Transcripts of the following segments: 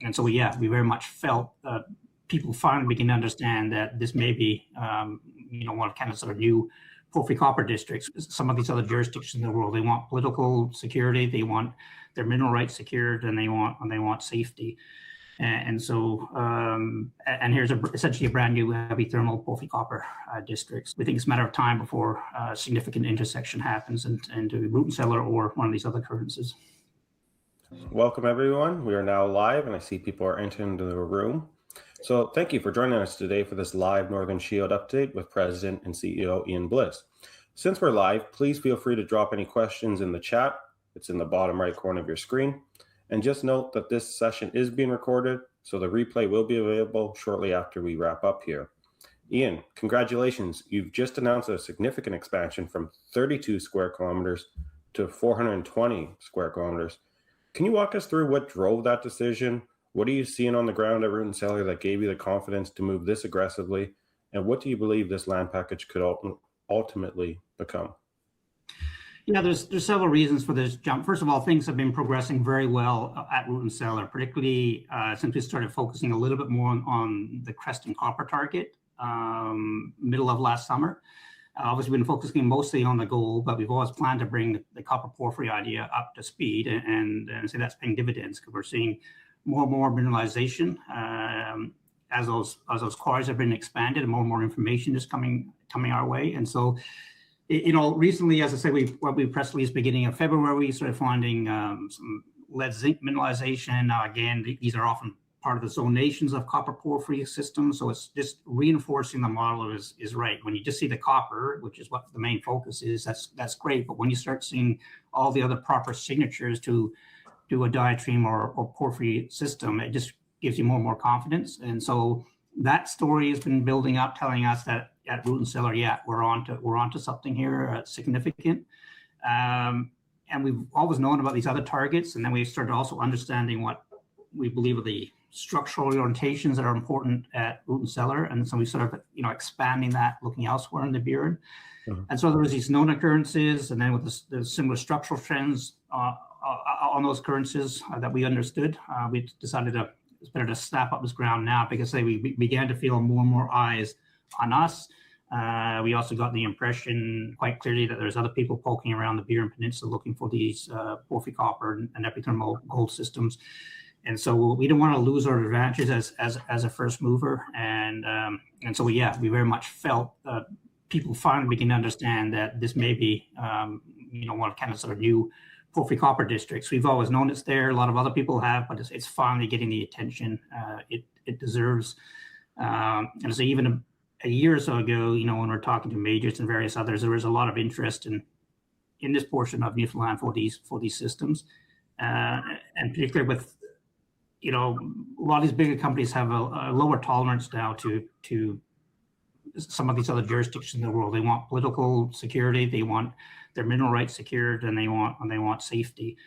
And so, yeah, we very much felt people finally begin to understand that this may be, one of kind of sort of new porphyry copper districts. Some of these other jurisdictions in the world, they want political security, they want their mineral rights secured, and they want safety. And so, and here's essentially a brand new epithermal porphyry copper districts. We think it's a matter of time before a significant intersection happens into root and cellar or one of these other occurrences. Welcome, everyone. We are now live, and I see people are entering into the room. So thank you for joining us today for this live Northern Shield update with President and CEO Ian Bliss. Since we're live, please feel free to drop any questions in the chat. It's in the bottom right corner of your screen. And just note that this session is being recorded, so the replay will be available shortly after we wrap up here. Ian, congratulations. You've just announced a significant expansion from 32 square kilometers to 420 square kilometers. Can you walk us through what drove that decision? What are you seeing on the ground at Root and Cellar that gave you the confidence to move this aggressively? And what do you believe this land package could ultimately become? Yeah, there's several reasons for this jump. First of all, things have been progressing very well at Root and Cellar, particularly since we started focusing a little bit more on the Creston copper target middle of last summer. Obviously, we've been focusing mostly on the gold, but we've always planned to bring the copper porphyry idea up to speed, and so that's paying dividends because we're seeing more and more mineralization as those quarries have been expanded, and more information is coming our way. And so, recently, as I say, we press release beginning of February, we started finding some lead zinc mineralization. Now, again, these are often part of the zonations of copper porphyry systems, so it's just reinforcing the model is right. When you just see the copper, which is what the main focus is, that's great. But when you start seeing all the other proper signatures to do a diatreme or porphyry system, it just gives you more and more confidence. And so that story has been building up, telling us that at Root and Cellar, yeah, we're onto something here significant. And we've always known about these other targets, and then we started also understanding what we believe are the structural orientations that are important at Root and Cellar, and so we sort of expanding that, looking elsewhere in the Burin. And so there was these known occurrences, and then with the similar structural trends on those occurrences that we understood, we decided it's better to snap up this ground now, because we began to feel more and more eyes on us. We also got the impression quite clearly that there's other people poking around the Burin Peninsula looking for these porphyry copper and epithermal gold systems. And so we didn't want to lose our advantages as a first mover. And so we very much felt people finally begin to understand that this may be, one of kind of sort of new porphyry copper districts. We've always known it's there. A lot of other people have, but it's finally getting the attention it deserves. And so even a year or so ago, when we're talking to majors and various others, there was a lot of interest in this portion of Newfoundland for these systems, and particularly with a lot of these bigger companies have a lower tolerance now to some of these other jurisdictions in the world. They want political security, they want their mineral rights secured, and they want safety.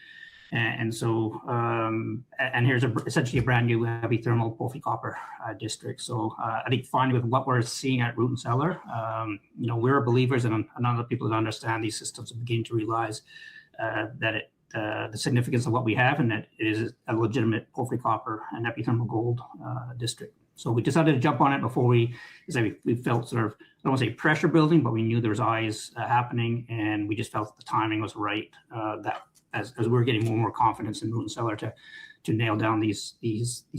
And so, and here's essentially a brand new epithermal porphyry copper district. So I think finally with what we're seeing at Root and Cellar, we're believers, and other people that understand these systems are beginning to realize that the significance of what we have, and that it is a legitimate porphyry copper and epithermal gold district. So we decided to jump on it before we felt sort of, I don't want to say pressure building, but we knew there was eyes happening, and we just felt that the timing was right. That as we're getting more and more confidence in Root and Cellar to nail down these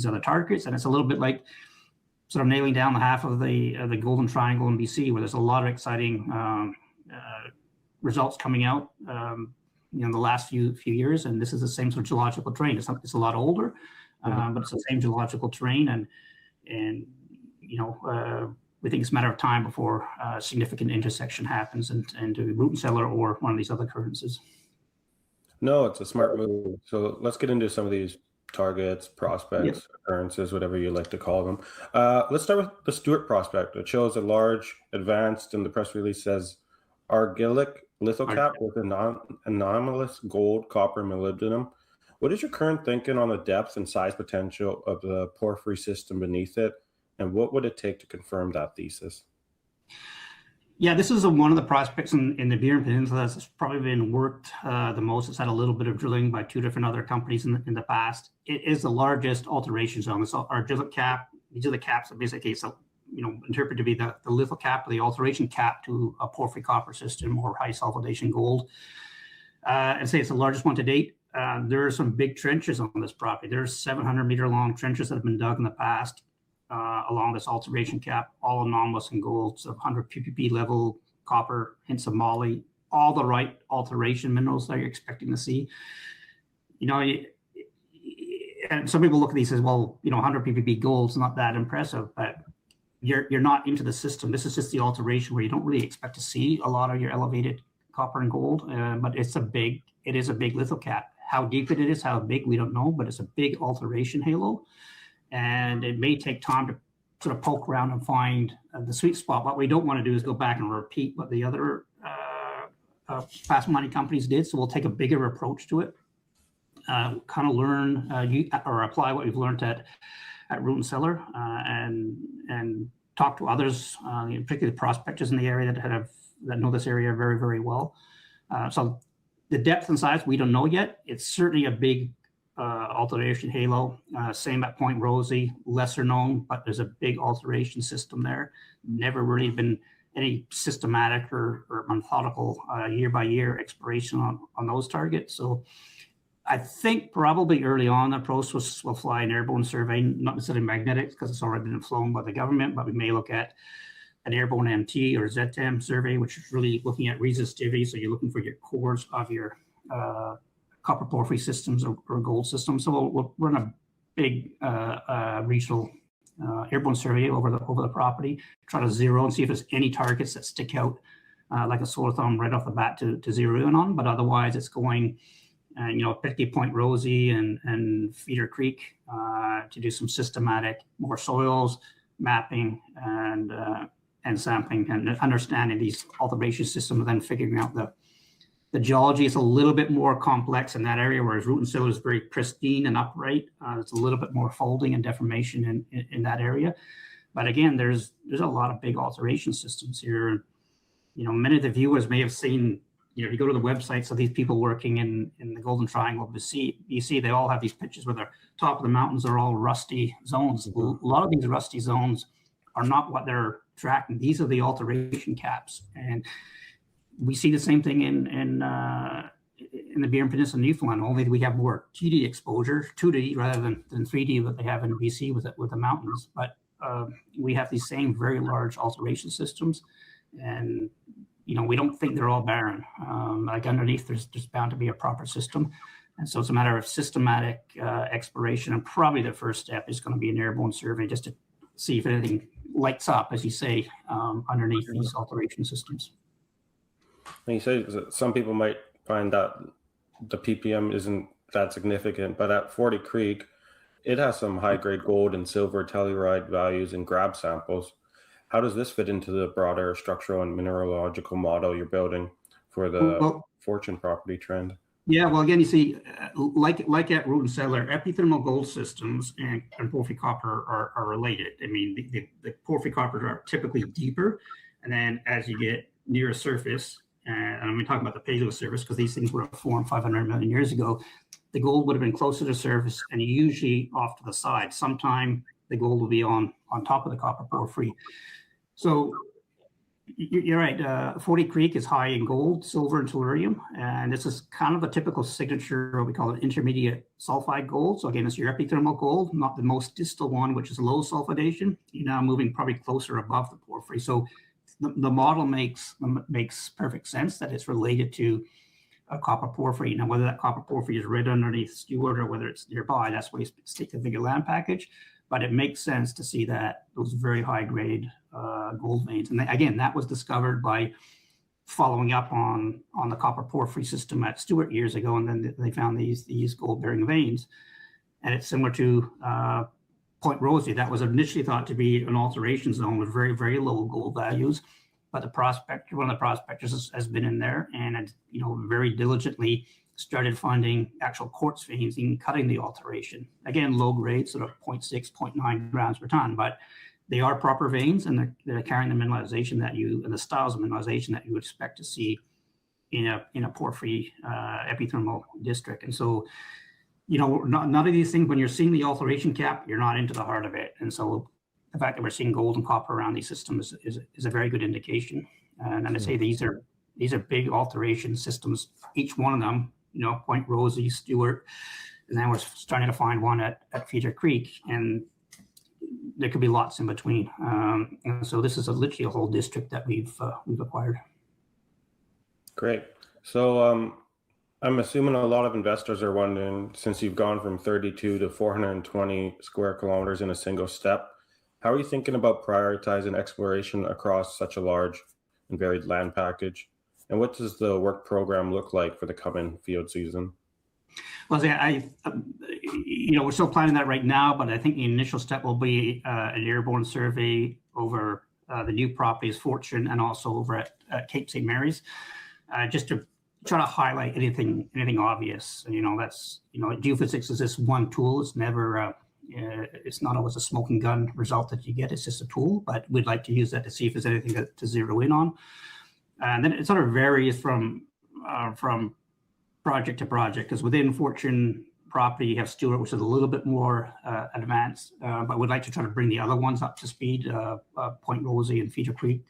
other targets, and it's a little bit like sort of nailing down the half of the Golden Triangle in BC, where there's a lot of exciting results coming out. The last few years, and this is the same sort of geological terrain. It's a lot older, but it's the same geological terrain, and we think it's a matter of time before a significant intersection happens into Root and Cellar or one of these other occurrences. No, it's a smart move. So let's get into some of these targets, prospects, occurrences, whatever you like to call them. Let's start with the Stewart prospect. It shows a large, advanced, and the press release says argillic lithocap with anomalous gold, copper, and molybdenum. What is your current thinking on the depth and size potential of the porphyry system beneath it, and what would it take to confirm that thesis? Yeah, this is one of the prospects in the Burin Peninsula that's probably been worked the most. It's had a little bit of drilling by 2 different other companies in the past. It is the largest alteration zone. This argillic cap. These are the caps that basically, so interpret to be the litho cap, or the alteration cap to a porphyry copper system or high sulfidation gold. And say it's the largest one to date. There are some big trenches on this property. There's 700-meter long trenches that have been dug in the past. Along this alteration cap, all anomalous in gold, so 100 ppb level copper, hints of moly, all the right alteration minerals that you're expecting to see. And some people look at these as, well, 100 ppb gold's not that impressive, but you're not into the system. This is just the alteration where you don't really expect to see a lot of your elevated copper and gold, but it is a big lithocap. How deep it is, how big, we don't know, but it's a big alteration halo. And it may take time to sort of poke around and find the sweet spot. What we don't want to do is go back and repeat what the other fast mining companies did. So we'll take a bigger approach to it, kind of learn or apply what we've learned at Root & Cellar, and talk to others, particularly the prospectors in the area that know this area very, very well. So the depth and size, we don't know yet. It's certainly a big alteration halo. Same at Point Rosie, lesser known, but there's a big alteration system there. Never really been any systematic or methodical year by year exploration on those targets. So I think probably early on the process will fly an airborne survey, not necessarily magnetics because it's already been flown by the government, but we may look at an airborne MT or ZTEM survey, which is really looking at resistivity. So you're looking for your cores of your copper porphyry systems or gold systems. So we'll run a big regional airborne survey over the property, try to zero and see if there's any targets that stick out like a sore thumb right off the bat to zero in on. But otherwise, it's going, 50 Point Rosie and Feeder Creek to do some systematic, more soils mapping and sampling and understanding these alteration systems, and then figuring out the geology is a little bit more complex in that area, whereas Root & Cellar is very pristine and upright. It's a little bit more folding and deformation in that area. But again, there's a lot of big alteration systems here. Many of the viewers may have seen, you go to the websites of these people working in the Golden Triangle of BC, they all have these pictures where the top of the mountains are all rusty zones. A lot of these rusty zones are not what they're tracking. These are the alteration caps. And we see the same thing in the Burin Peninsula, Newfoundland, only we have more 2D exposure, 2D rather than 3D that they have in BC with the mountains. But we have these same very large alteration systems, and we don't think they're all barren. Like underneath, there's bound to be a proper system, and so it's a matter of systematic exploration. And probably the first step is going to be an airborne survey, just to see if anything lights up, as you say, underneath these alteration systems. And you say that some people might find that the ppm isn't that significant, but at 40 Creek, it has some high-grade gold and silver telluride values and grab samples. How does this fit into the broader structural and mineralogical model you're building for the Fortune property trend? Yeah, well, again, you see, like at Root & Cellar, epithermal gold systems and porphyry copper are related. I mean, the porphyry coppers are typically deeper, and then as you get near surface, and I'm talking about the paleo surface because these things were formed 500 million years ago, the gold would have been closer to surface and usually off to the side. Sometime the gold will be on top of the copper porphyry. So you're right. 40 Creek is high in gold, silver, and tellurium, and this is kind of a typical signature, what we call an intermediate sulfide gold. So again, it's your epithermal gold, not the most distal one, which is low sulfidation. You're now moving probably closer above the porphyry. So the model makes perfect sense that it's related to a copper porphyry. Now, whether that copper porphyry is right underneath Stewart or whether it's nearby, that's why you stick the bigger land package. But it makes sense to see that those very high grade gold veins. And again, that was discovered by following up on the copper porphyry system at Stewart years ago, and then they found these gold bearing veins. And it's similar to Point Rosie. That was initially thought to be an alteration zone with very, very low gold values, but one of the prospectors has been in there and very diligently started finding actual quartz veins and cutting the alteration. Again, low grade, sort of 0.6, 0.9 grams per ton, but They are proper veins, and they're carrying the mineralization and the styles of mineralization that you would expect to see in a porphyry epithermal district. And so, none of these things, when you're seeing the alteration cap, you're not into the heart of it. And so the fact that we're seeing gold and copper around these systems is a very good indication. And I say these are big alteration systems, each one of them, Point Rosie, Stewart, and then we're starting to find one at Feeder Creek, and there could be lots in between. And so this is literally a whole district that we've acquired. Great. So I'm assuming a lot of investors are wondering, since you've gone from 32 to 420 square kilometers in a single step, how are you thinking about prioritizing exploration across such a large and varied land package? And what does the work program look like for the coming field season? Well, we're still planning that right now, but I think the initial step will be an airborne survey over the new properties, Fortune, and also over at Cape St. Mary's, just to try to highlight anything obvious. Geophysics is this one tool. It's never, it's not always a smoking gun result that you get. It's just a tool, but we'd like to use that to see if there's anything to zero in on. And then it sort of varies from project to project, because within Fortune property, you have Stewart, which is a little bit more advanced, but we'd like to try to bring the other ones up to speed, Point Rosie and Feeder Creek.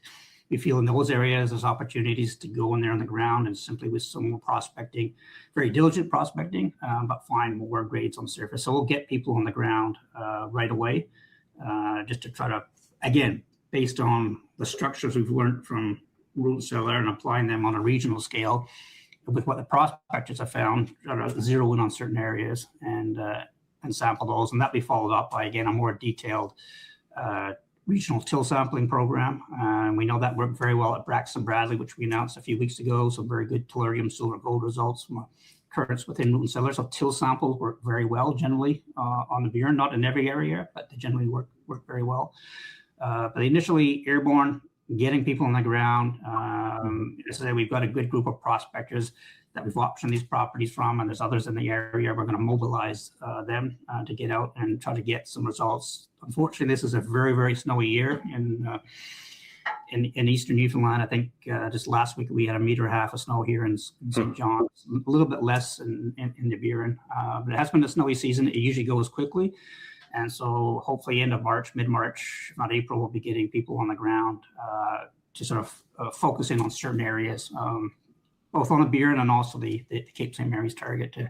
We feel in those areas there's opportunities to go in there on the ground and simply with some more prospecting, very diligent prospecting, but find more grades on the surface. So we'll get people on the ground right away, just to try to, again, based on the structures we've learned from Root and Cellar and applying them on a regional scale with what the prospectors have found, try to zero in on certain areas and sample those. And that'll be followed up by, again, a more detailed regional till sampling program. We know that worked very well at Braxton Bradley, which we announced a few weeks ago. So very good tellurium, silver, gold results from currents within Root and Cellar. So till samples work very well generally on the Burin, not in every area, but they generally work very well. But initially airborne, getting people on the ground. As I say, we've got a good group of prospectors that we've optioned these properties from, and there's others in the area. We're going to mobilize them to get out and try to get some results. Unfortunately, this is a very, very snowy year in eastern Newfoundland. I think just last week we had 1.5 meters of snow here in St. John's, a little bit less in the Burin. But it has been a snowy season. It usually goes quickly. And so hopefully end of March, mid-March, if not April, we'll be getting people on the ground to sort of focus in on certain areas, both on the Burin and also the Cape St. Mary's target to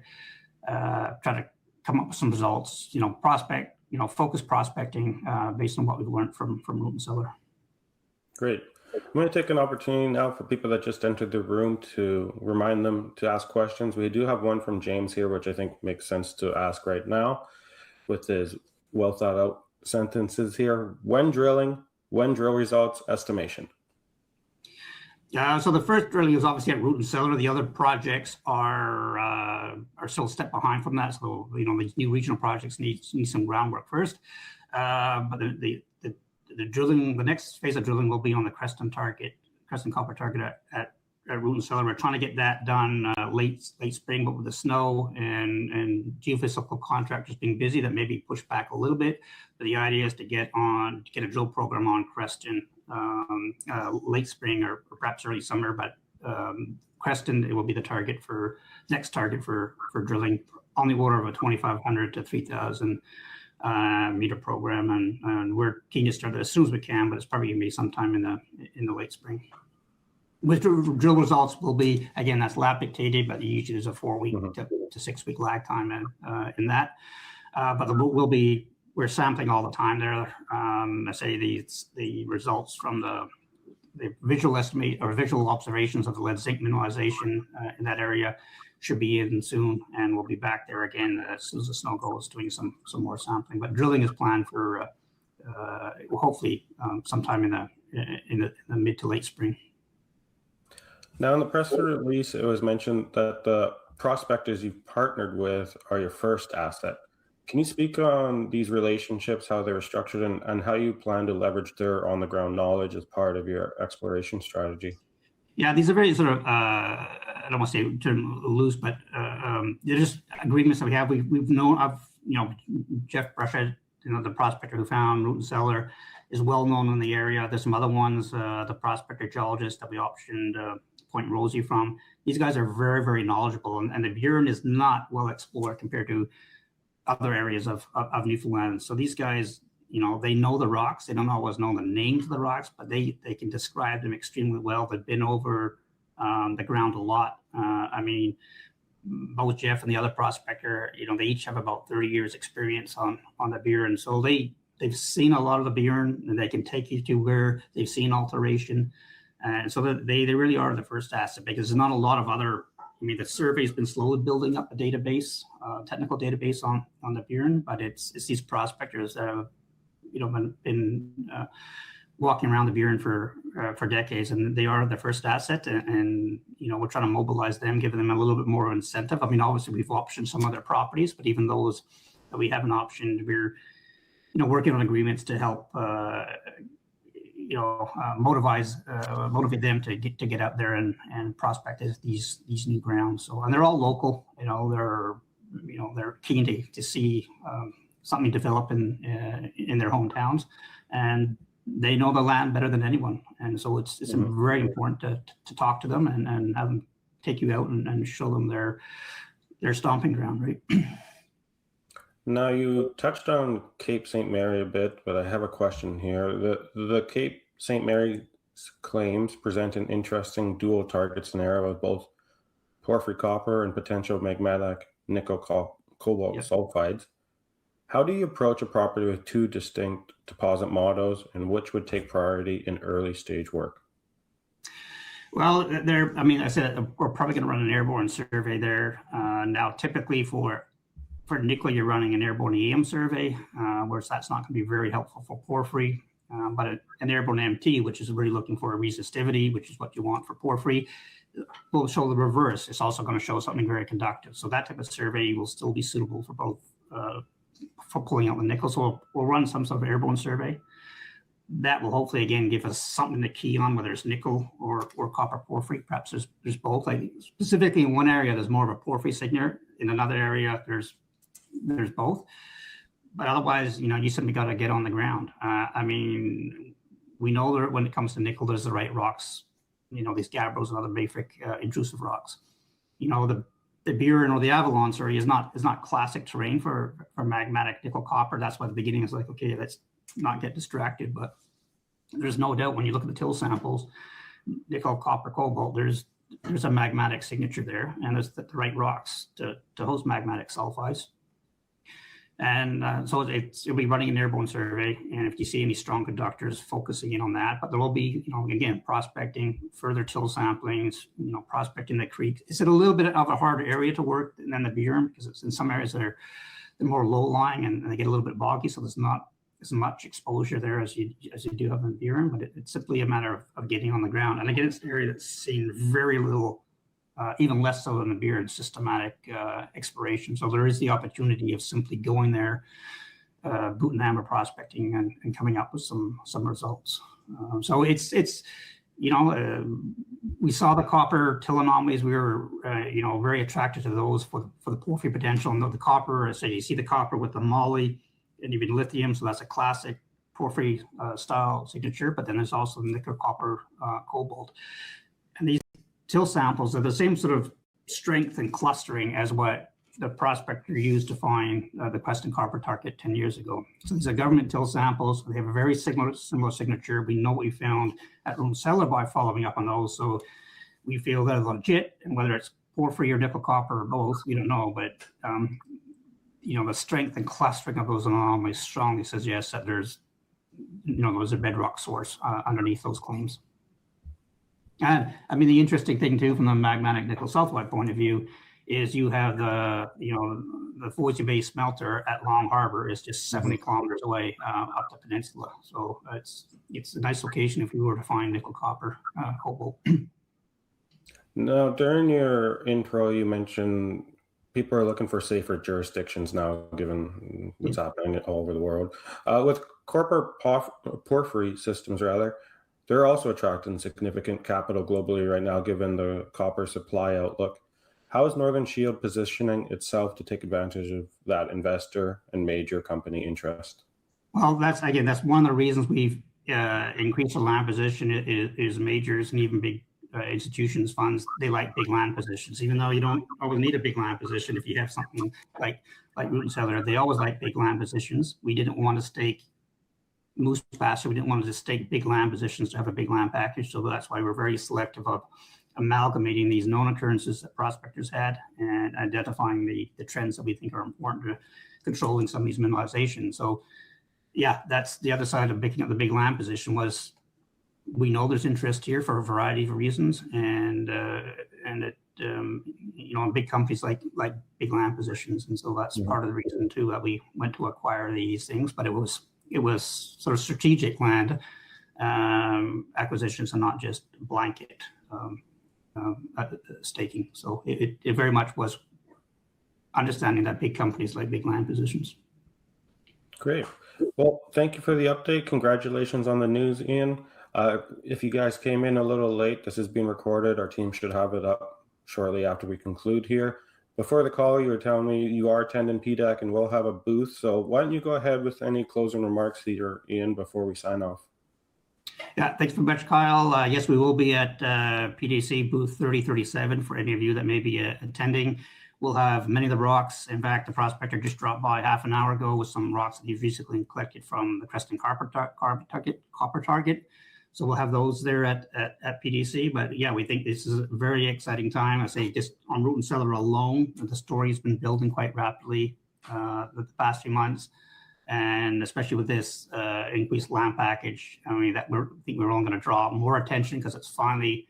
try to come up with some results, focus prospecting based on what we've learned from Root and Cellar. Great. I'm going to take an opportunity now for people that just entered the room to remind them to ask questions. We do have one from James here, which I think makes sense to ask right now with his well thought out sentences here. When drilling, when drill results, estimation. So the first drilling is obviously at Root and Cellar. The other projects are still a step behind from that. So these new regional projects need some groundwork first. But the drilling, the next phase of drilling will be on the Creston copper target at Root and Cellar. We're trying to get that done late spring, but with the snow and geophysical contractors being busy, that may be pushed back a little bit. But the idea is to get a drill program on Creston late spring or perhaps early summer. But Creston, it will be the next target for drilling on the order of a 2,500 to 3,000 meter program, and we're keen to start it as soon as we can. But it's probably going to be sometime in the late spring. With drill results will be, again, that's lab dictated, but usually there's a 4-week to 6-week lag time in that. But we're sampling all the time there. I say the results from the visual estimate or visual observations of the lead zinc mineralization in that area should be in soon, and we'll be back there again as soon as the snow goes, doing some more sampling. But drilling is planned for hopefully sometime in the mid to late spring. Now, in the press release, it was mentioned that the prospectors you've partnered with are your first asset. Can you speak on these relationships, how they're structured, and how you plan to leverage their on-the-ground knowledge as part of your exploration strategy? Yeah, these are very sort of, I don't want to say term loose, but they're just agreements that we have. We've known of, Jeff Brush the prospector who found Root and Cellar is well known in the area. There's some other ones, the prospector geologist that we optioned Point Rosie from. These guys are very, very knowledgeable, and the Burin is not well explored compared to other areas of Newfoundland. So these guys, they know the rocks. They don't always know the names of the rocks, but they can describe them extremely well. They've been over the ground a lot. I mean, both Jeff and the other prospector, they each have about 30 years experience on the Burin. So they've seen a lot of the Burin, and they can take you to where they've seen alteration. And so they really are the first asset, because there's not a lot of other. I mean, the survey's been slowly building up a database, technical database on the Burin, but it's these prospectors that have, been walking around the Burin for decades, and they are the first asset. And we're trying to mobilize them, giving them a little bit more incentive. I mean, obviously we've optioned some other properties, but even those that we haven't optioned, we're working on agreements to help motivate them to get out there and prospect these new grounds. So, and they're all local. They're keen to see something develop in their hometowns, and they know the land better than anyone. And so it's very important to talk to them and have them take you out and show them their stomping ground, right? Now, you touched on Cape St. Mary a bit, but I have a question here. The Cape St. Mary claims present an interesting dual target scenario of both porphyry copper and potential magmatic nickel cobalt sulfides. How do you approach a property with two distinct deposit models, and which would take priority in early stage work? Well, I said we're probably going to run an airborne survey there. Now, typically for nickel, you're running an airborne EM survey, whereas that's not going to be very helpful for porphyry. But an airborne MT, which is really looking for a resistivity, which is what you want for porphyry, will show the reverse. It's also going to show something very conductive. So that type of survey will still be suitable for both, for pulling out the nickel. So we'll run some sort of airborne survey. That will hopefully, again, give us something to key on, whether it's nickel or copper porphyry. Perhaps there's both. Like specifically in one area, there's more of a porphyry signature. In another area, there's both. But otherwise, you simply got to get on the ground. I mean, we know that when it comes to nickel, there's the right rocks, these gabbros and other mafic intrusive rocks. The Burin or the Avalon area is not classic terrain for magmatic nickel copper. That's why the beginning is like, okay, let's not get distracted. But there's no doubt when you look at the till samples, nickel, copper, cobalt, there's a magmatic signature there, and there's the right rocks to host magmatic sulfides. And so it'll be running an airborne survey, and if you see any strong conductors, focusing in on that. But there will be, again, prospecting, further till samplings, prospecting the creek. It's a little bit of a harder area to work than the Burin, because it's in some areas that are more low lying and they get a little bit boggy, so there's not as much exposure there as you do have in Burin. But it's simply a matter of getting on the ground. And again, it's an area that's seen very little. Even less so than the Burin systematic exploration. So there is the opportunity of simply going there, boot and hammer prospecting, and coming up with some results. So it's we saw the copper till anomalies. We were very attracted to those for the porphyry potential. And the copper, so you see the copper with the moly and even lithium. So that's a classic porphyry style signature. But then there's also nickel, copper, cobalt, and these till samples are the same sort of strength and clustering as what the prospector used to find the Preston copper target 10 years ago. So these are government till samples. They have a very similar signature. We know what we found at Root and Cellar by following up on those. So we feel that is legit, and whether it's porphyry or nickel copper or both, we don't know. But the strength and clustering of those anomalies strongly suggests that there's a bedrock source underneath those claims. And I mean, the interesting thing too, from the magmatic nickel sulfide point of view, is you have the Voisey Bay smelter at Long Harbor is just 70 kilometers away up the peninsula. So it's a nice location if you were to find nickel, copper, cobalt. Now, during your intro, you mentioned people are looking for safer jurisdictions now, given what's happening all over the world. With corporate porphyry systems, they're also attracting significant capital globally right now, given the copper supply outlook. How is Northern Shield positioning itself to take advantage of that investor and major company interest? Well, that's one of the reasons we've increased the land position is majors and even big institutions, funds. They like big land positions, even though you don't always need a big land position if you have something like Root and Cellar. They always like big land positions. We didn't want to stake moose pasture. We didn't want to just stake big land positions to have a big land package. So that's why we're very selective of amalgamating these known occurrences that prospectors had and identifying the trends that we think are important to controlling some of these mineralizations. So yeah, that's the other side of picking up the big land position was we know there's interest here for a variety of reasons, and it big companies like big land positions, and so that's part of the reason too that we went to acquire these things. But it was sort of strategic land acquisitions and not just blanket staking. So it very much was understanding that big companies like big land positions. Great. Well, thank you for the update. Congratulations on the news, Ian. If you guys came in a little late, this is being recorded. Our team should have it up shortly after we conclude here. Before the call, you were telling me you are attending PDAC and we'll have a booth. So why don't you go ahead with any closing remarks here, Ian, before we sign off? Yeah, thanks very much, Kyle. Yes, we will be at PDC booth 3037 for any of you that may be attending. We'll have many of the rocks. In fact, the prospector just dropped by half an hour ago with some rocks that he's recently collected from the Creston copper target. So we'll have those there at PDC. But yeah, we think this is a very exciting time. I say just on Root and Cellar alone, the story's been building quite rapidly the past few months. And especially with this increased land package, I mean, I think we're all going to draw more attention because it's finally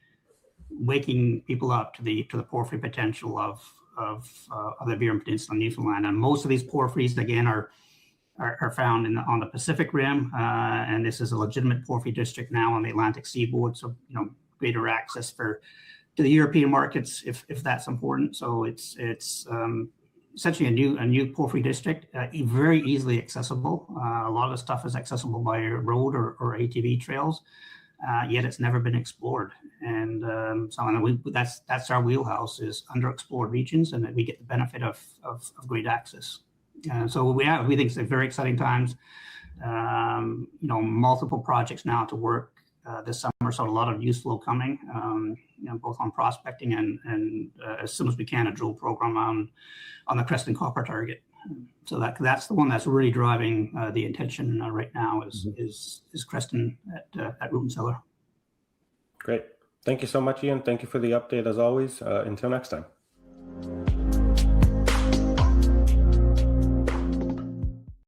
waking people up to the porphyry potential of the Iron Peninsula, Newfoundland. And most of these porphyries, again, are found on the Pacific Rim, and this is a legitimate porphyry district now on the Atlantic seaboard. So greater access to the European markets if that's important. So it's essentially a new porphyry district, very easily accessible. A lot of the stuff is accessible by road or ATV trails, yet it's never been explored. And that's our wheelhouse, is underexplored regions, and that we get the benefit of great access. So we think it's a very exciting times. Multiple projects now to work this summer, so a lot of news flow coming, both on prospecting and as soon as we can, a drill program on the Creston copper target. So that's the one that's really driving the attention right now is Creston at Root and Cellar. Great. Thank you so much, Ian. Thank you for the update as always. Until next time.